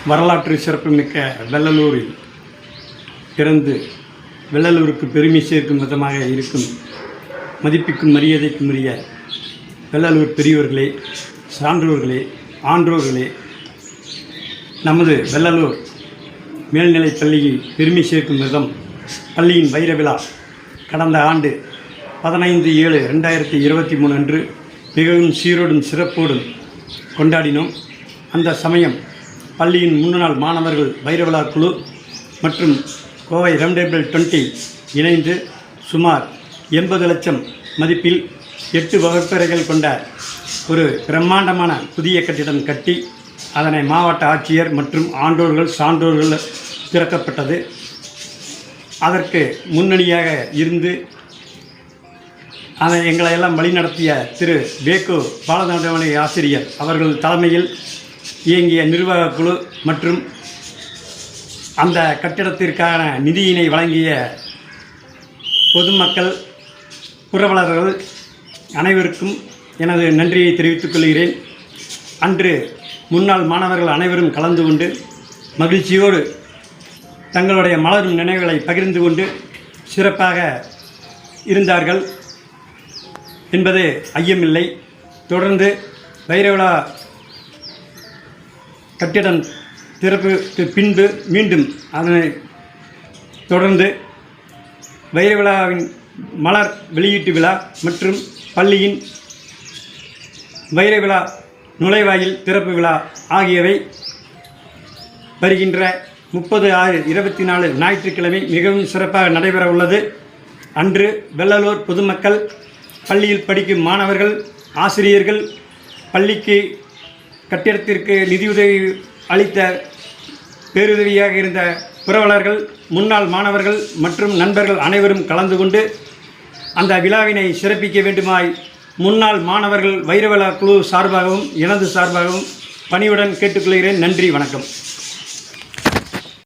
வரலாற்று சிறப்புமிக்க வெள்ளலூரில் பிறந்து வெள்ளலூருக்கு பெருமை சேர்க்கும் விதமாக இருக்கும் மதிப்புக்கும் மரியாதைக்கும் உரிய வெள்ளலூர் பெரியோர்களே, சான்றோர்களே, ஆன்றோர்களே, நமது வெள்ளலூர் மேல்நிலைப் பள்ளியில் பெருமை சேர்க்கும் விதம் பள்ளியின் வைர விழா கடந்த ஆண்டு 15/7/2023 அன்று மிகவும் சீரோடும் சிறப்போடும் கொண்டாடினோம். அந்த சமயம் பள்ளியின் முன்னாள் மாணவர்கள் வைர விழா குழு மற்றும் கோவை ரவுண்டேபிள் 20 இணைந்து சுமார் 80 லட்சம் மதிப்பில் 8 வகுப்பறைகள் கொண்ட ஒரு பிரம்மாண்டமான புதிய கட்டிடம் கட்டி அதனை மாவட்ட ஆட்சியர் மற்றும் ஆண்டோர்கள் சான்றோர்கள் திறக்கப்பட்டது. அதற்கு முன்னணியாக இருந்து அதை எங்களையெல்லாம் வழிநடத்திய திரு வேக்கு பாலநாதமணி ஆசிரியர் அவர்கள் தலைமையில் இயங்கிய நிர்வாக குழு மற்றும் அந்த கட்டிடத்திற்கான நிதியினை வழங்கிய பொதுமக்கள், புரவலர்கள் அனைவருக்கும் எனது நன்றியை தெரிவித்துக் கொள்கிறேன். அன்று முன்னாள் மாணவர்கள் அனைவரும் கலந்து கொண்டு மகிழ்ச்சியோடு தங்களுடைய மலரும் நினைவுகளை பகிர்ந்து கொண்டு சிறப்பாக இருந்தார்கள் என்பது ஐயமில்லை. தொடர்ந்து வைர விழா கட்டிடம் திறப்புக்கு பின்பு மீண்டும் அதனை தொடர்ந்து வைர விழாவின் மலர் வெளியீட்டு விழா மற்றும் பள்ளியின் வைர விழா நுழைவாயில் திறப்பு விழா ஆகியவை வருகின்ற 30/6/24 ஞாயிற்றுக்கிழமை மிகவும் சிறப்பாக நடைபெற உள்ளது. அன்று வெள்ளலூர் பொதுமக்கள், பள்ளியில் படிக்கும் மாணவர்கள், ஆசிரியர்கள், பள்ளிக்கு கட்டிடத்திற்கு நிதியுதவி அளித்த பேருதவியாக இருந்த புரவலர்கள், முன்னாள் மாணவர்கள் மற்றும் நண்பர்கள் அனைவரும் கலந்து கொண்டு அந்த விழாவினை சிறப்பிக்க வேண்டுமாய் முன்னாள் மாணவர்கள் வைர விழா குழு சார்பாகவும் எனது சார்பாகவும் பணிவுடன் கேட்டுக்கொள்கிறேன். நன்றி, வணக்கம்.